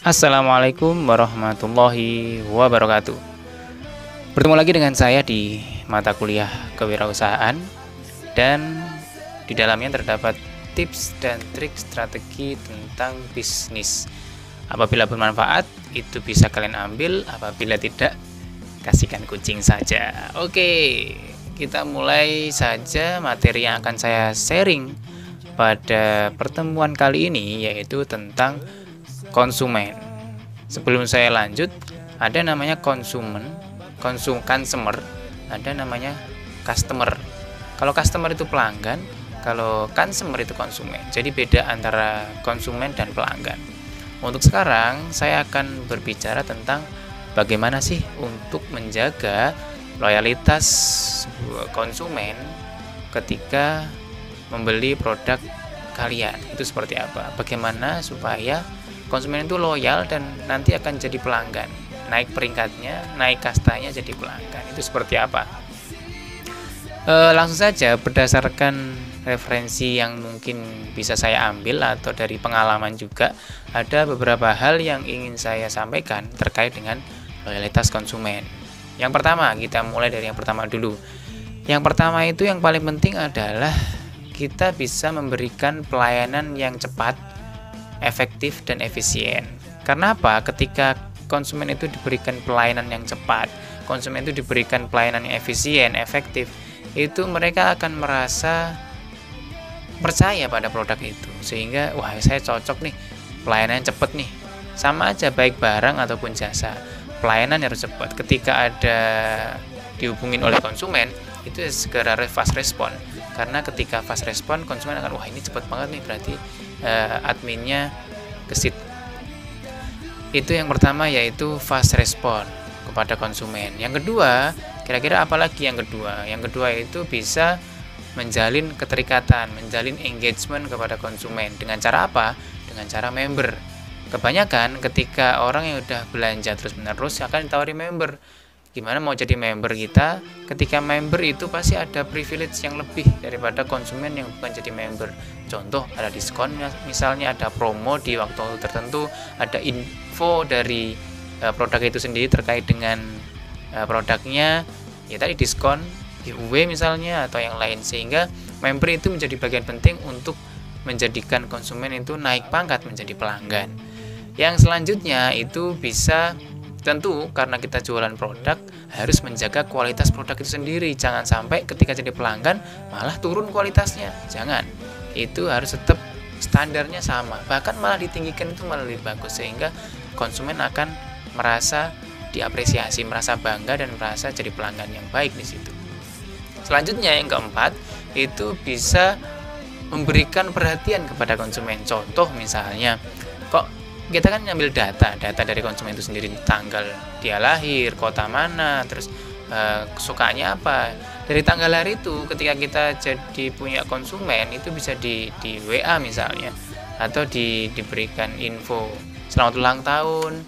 Assalamualaikum warahmatullahi wabarakatuh. Bertemu lagi dengan saya di mata kuliah kewirausahaan, dan di dalamnya terdapat tips dan trik strategi tentang bisnis. Apabila bermanfaat, itu bisa kalian ambil. Apabila tidak, kasihkan kucing saja. Oke, kita mulai saja materi yang akan saya sharing pada pertemuan kali ini, yaitu tentang konsumen. Sebelum saya lanjut, ada namanya consumer, ada namanya customer. Kalau customer itu pelanggan, kalau consumer itu konsumen. Jadi beda antara konsumen dan pelanggan. Untuk sekarang saya akan berbicara tentang bagaimana sih untuk menjaga loyalitas konsumen ketika membeli produk kalian. Itu seperti apa? Bagaimana supaya konsumen itu loyal dan nanti akan jadi pelanggan, naik peringkatnya, naik kastanya jadi pelanggan. Itu seperti apa? Langsung saja, berdasarkan referensi yang mungkin bisa saya ambil atau dari pengalaman juga, ada beberapa hal yang ingin saya sampaikan terkait dengan loyalitas konsumen. Yang pertama, kita mulai dari yang pertama dulu. Yang pertama itu yang paling penting adalah kita bisa memberikan pelayanan yang cepat, efektif, dan efisien. Karena apa? Ketika konsumen itu diberikan pelayanan yang cepat, konsumen itu diberikan pelayanan yang efisien, efektif, itu mereka akan merasa percaya pada produk itu, sehingga wah, saya cocok nih, pelayanan cepat nih. Sama aja baik barang ataupun jasa, pelayanan harus cepat. Ketika ada dihubungin oleh konsumen, itu segera fast respon. Karena ketika fast respon, konsumen akan, wah ini cepat banget nih, berarti adminnya gesit. Itu yang pertama, yaitu fast respon kepada konsumen. Yang kedua, kira-kira apalagi yang kedua? Yang kedua itu bisa menjalin keterikatan, menjalin engagement kepada konsumen. Dengan cara apa? Dengan cara member. Kebanyakan ketika orang yang udah belanja terus-menerus akan ditawari member. Gimana mau jadi member kita? Ketika member itu pasti ada privilege yang lebih daripada konsumen yang bukan jadi member. Contoh, ada diskon, misalnya ada promo di waktu tertentu, ada info dari produk itu sendiri terkait dengan produknya, ya tadi diskon, giveaway misalnya, atau yang lain. Sehingga member itu menjadi bagian penting untuk menjadikan konsumen itu naik pangkat menjadi pelanggan. Yang selanjutnya itu bisa, tentu karena kita jualan produk, harus menjaga kualitas produk itu sendiri. Jangan sampai ketika jadi pelanggan malah turun kualitasnya. Jangan. Itu harus tetap standarnya sama. Bahkan malah ditinggikan, itu malah lebih bagus, sehingga konsumen akan merasa diapresiasi, merasa bangga, dan merasa jadi pelanggan yang baik di situ. Selanjutnya yang keempat, itu bisa memberikan perhatian kepada konsumen. Contoh misalnya, kok kita kan ngambil data dari konsumen itu sendiri, tanggal dia lahir, kota mana, terus sukanya apa. Dari tanggal hari itu, ketika kita jadi punya konsumen, itu bisa di WA misalnya, atau diberikan info selamat ulang tahun,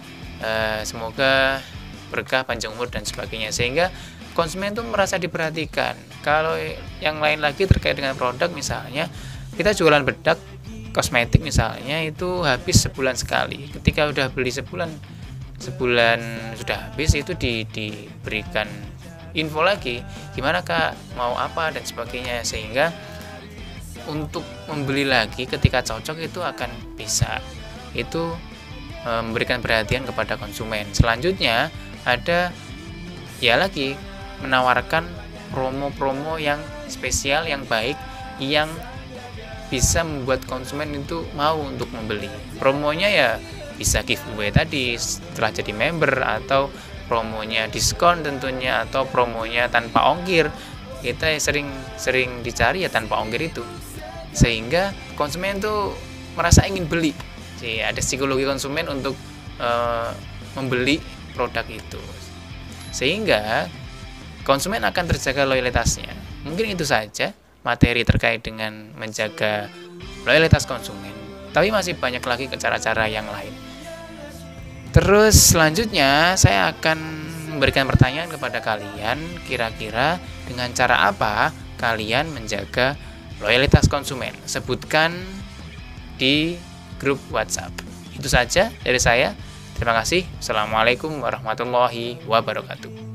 semoga berkah, panjang umur, dan sebagainya, sehingga konsumen itu merasa diperhatikan. Kalau yang lain lagi terkait dengan produk, misalnya kita jualan bedak kosmetik misalnya, itu habis sebulan sekali. Ketika udah beli sebulan sudah habis, itu diberikan info lagi, gimana kak, mau apa, dan sebagainya, sehingga untuk membeli lagi ketika cocok itu akan bisa. Itu memberikan perhatian kepada konsumen. Selanjutnya ada ya lagi menawarkan promo-promo yang spesial, yang baik, yang bisa membuat konsumen itu mau untuk membeli. Promonya ya bisa giveaway tadi setelah jadi member, atau promonya diskon tentunya, atau promonya tanpa ongkir. Kita sering dicari ya tanpa ongkir itu, sehingga konsumen itu merasa ingin beli. Jadi ada psikologi konsumen untuk membeli produk itu, sehingga konsumen akan terjaga loyalitasnya. Mungkin itu saja materi terkait dengan menjaga loyalitas konsumen, tapi masih banyak lagi cara-cara yang lain. Terus selanjutnya saya akan memberikan pertanyaan kepada kalian, kira-kira dengan cara apa kalian menjaga loyalitas konsumen? Sebutkan di grup WhatsApp. Itu saja dari saya. Terima kasih. Assalamualaikum warahmatullahi wabarakatuh.